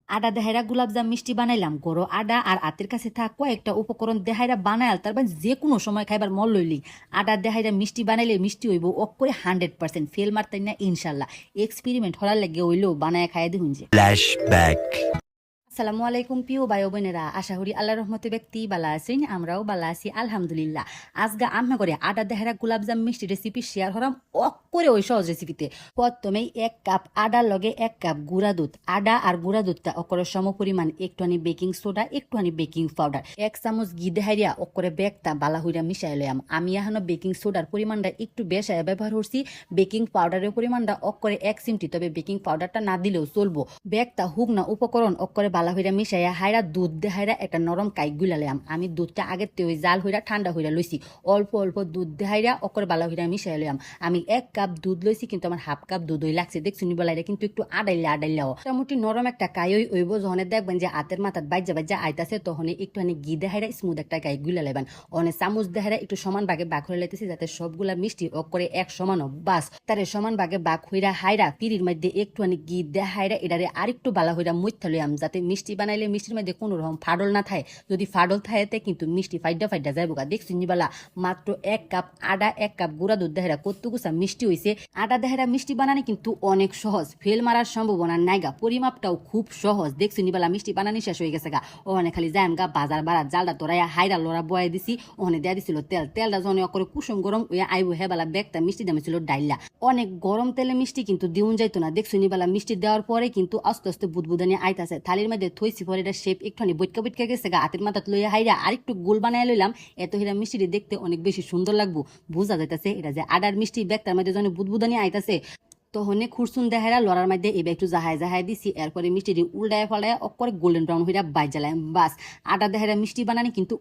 আডা দেহাইরা গোলাপজাম মিষ্টি বানাইলাম গরো আডা আর আতের কাছে থাক কয়েকটা উপকরণ দেহাইরা বানাইল তারপর যে কোনো সময় খাইবার মল লইলি আডা দেহাইরা মিষ্টি বানাইলে মিষ্টি হইব অক করে 100% ফেল মারতাই না ইনশাল্লাহ এক্সপেরিমেন্ট হলার লাগে হইলেও বানায় খাইয়া দিহুন যে ফ্ল্যাশব্যাক। আসসালামু আলাইকুম প্রিয় ভাই বোনেরা, আশা করি আল্লাহর রহমতে ব্যক্তি বালা আছেন, আমরাও বালা আছি আলহামদুলিল্লাহ। আজগা আমরা করে আটা দেহারা গোলাপজাম মিষ্টি রেসিপি শেয়ার হলাম অক করে ওই সহজ রেসিপিতে। প্রথমেই 1 কাপ আডার লগে 1 কাপ গুঁড়া দুধ, আডা আর গুঁড়া দুধটা অকরে সম পরিমাণ, একটুখানি বেকিং সোডা একটুখানি বেকিং পাউডার, 1 চামচ ঘি দেহাইয়া অকরে বেগটা বালা হইরা মিশাই লইয়াম। আমি এখনো বেকিং সোডার পরিমাণটা একটু বেশি ব্যবহার করছি, বেকিং পাউডারের পরিমাণটা অকরে 1 চিমটি, তবে বেকিং পাউডারটা না দিলেও চলবো। বেগটা হুক না উপকরণ অকরে বালা হইরা মিশাইয়া হাইরা দুধ দেহাইরা একটা নরম কাইক গুলালাম। আমি দুধটা আগের থেকে জাল হইরা ঠান্ডা হইরা লইছি, অল্প অল্প দুধ দেহাইরা অকরে বালা হইরা মিশাই লইয়াম। আমি 1 কাপ দুধ লইছি কিন্তু আমার হাফ কাপ দুধ হই লাগছে, দেখছি নিবলাইরা কিন্তু একটু আডাইলাও মোটামুটি নরম একটা কাই হইব। যখন দেখবেন যে হাতের মাথাত বাজ্যা আইতাছে তখন একটুখানি ঘি দেহাইরা স্মুথ একটা কাইক গুলা লাইবেন। অনেক চামচ দেহাইরা একটু সমান ভাগে বাঘ হয়ে লাইতেছি যাতে সবগুলা মিষ্টি অকরে এক সমান হোক। বাস তারে সমান ভাগে বাঘ হইরা হাইরা পিড়ির মধ্যে একটুখানি ঘি দেহাইরা এটারে আরেকটু বালা হইরা মুইথা লইয়াম, যাতে মিষ্টি বানাইলে মিষ্টির মধ্যে কোনো রকম ফাডল না থাকে। যদি ফাডল থাকে কিন্তু মিষ্টি ফাইডা যাইব গা। দেখছি নিবালা মাত্র 1 কাপ আডা 1 কাপ গুঁড়া দুধ দেহারা কতগুছা মিষ্টি হইছে। আডা দেহারা মিষ্টি বানানি কিন্তু অনেক সহজ, ফেল মারার সম্ভাবনা নাই গা, পরিমাপটাও খুব সহজ। দেখছি নিবালা মিষ্টি বানানি শেষ হয়ে গেছে গা। ওখানে খালি যাইম গা বাজার বাড়ার জালটা তোরাইয়া হাইরা লড়া বয়াই দিছি। ওখানে দেয়া দিছিল তেলটা যখন অকরে কুসুম গরম ওই আইব হেবালা ব্যাগটা মিষ্টি দামে ছিল ডাইলা। অনেক গরম তেলে মিষ্টি কিন্তু দিউন যাইতো না। দেখছি নিবালা মিষ্টি দেওয়ার পরে কিন্তু আস্তে আস্তে বুদবুদানি আইতাছে। থালির মধ্যে থইছি পরে এটা শেপ একটুখানি বইটকা গেছে গা। হাতের মাথাত লইয়া হাইরা আরেকটু গোল বানাই লইলাম। এত হিরা মিষ্টি দেখতে অনেক বেশি সুন্দর লাগবো। বোঝা যাইতাছে এটা যে আডার মিষ্টি, ব্যাগটার মধ্যে যখন বুদবুদানি আইতাছে তখন খুরসুন দেহারা লড়ার মধ্যে এবার একটু জাহাই দিছি। এরপরে মিষ্টি উল্টায় ফলায় অকরে গোল্ডেন ব্রাউন হইরা বাই জ্বালাম। বাস আটা দেহারা মিষ্টি বানানি কিন্তু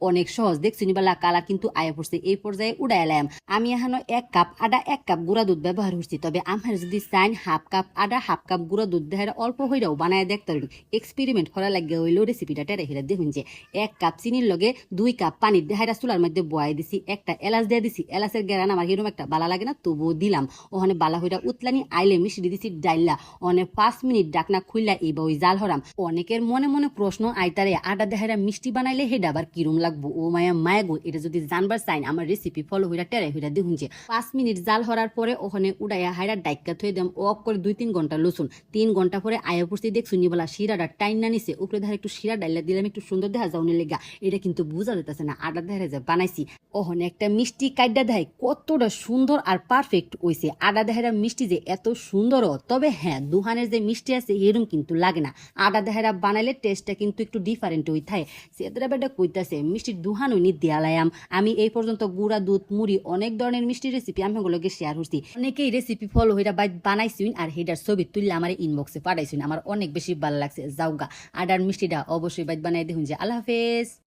অনেক সহজ। দেখছি নিবালা কালার কিন্তু আয়া পড়ছে, এই পর্যায়ে উড়াই লাম। আমি এখনো 1 কাপ আডা 1 কাপ গুঁড়া দুধ ব্যবহার করছি, তবে আমার যদি চাইন হাফ কাপ আডা হাফ কাপ গুঁড়া দুধ দেহারা অল্প হইরাও বানায় দেখতে পারেন। এক্সপেরিমেন্ট করা লাগে হইলেও রেসিপিটা টেরে হিরা দেখুন যে 1 কাপ চিনির লগে 2 কাপ পানির দেহারা চুলার মধ্যে বয়াই দিছি। একটা এলাচ দিয়ে দিছি, এলাচের গেরান আমার হিরম একটা বালা লাগে না, তবুও দিলাম। ওখানে বালা হইরা উতলানি আইলে মিষ্টি দিছি ডাইলা। অনেক 5 মিনিট ডাকনা খুইলা এইবা ওই জাল হরাম। অনেকের মনে প্রশ্ন আইতারে আডা দেহারা মিষ্টি বানাইলে হেডা আবার কিরম লাগবো। ও মায়া গো, এটা যদি জানবার চাইন আমার রেসিপি ফলো হইরা টেরে হইরা দেখুন যে 5 মিনিট জাল হরার পরে ওখানে উড়াইয়া হাইরা ডাইকা থই দেম অফ করে 2-3 ঘন্টা লসুন। 3 ঘন্টা পরে আয়া পড়ছি দেখছুন নিবলা শিরাটা টাইন না নিছে, উপরে ধারে একটু শিরা ডাইলা দিলাম একটু সুন্দর দেখা যাওনি লেগা। এটা কিন্তু বুঝা যেতেছে না আডা দেহারে যে বানাইছি। ওখানে একটা মিষ্টি কাইডা দেয় কতটা সুন্দর আর পারফেক্ট হইছে। আডা দেহারা মিষ্টি যে এত সুন্দরও, তবে হ্যাঁ দুহানের যে মিষ্টি আছে এরম কিন্তু লাগে না। আডা দেহারা বানাইলে টেস্টটা কিন্তু একটু ডিফারেন্ট হই থাকে। সেতরা বেটা কইতাছে মিষ্টির দুহান হইনি দেয়ালায়াম। আমি এই পর্যন্ত গুঁড়া দুধ মুড়ি অনেক ধরনের মিষ্টি রেসিপি আমি ওগুলোকে শেয়ার করছি। অনেকেই রেসিপি ফলো হইরা বানাইছুন আর হেডার ছবি তুললে আমার ইনবক্সে পাঠাইছুন। আমার অনেক বেশি ভালো লাগছে। যাওগা আডার মিষ্টিটা অবশ্যই বানাই দেখুন যে। আল্লাহ হাফেজ।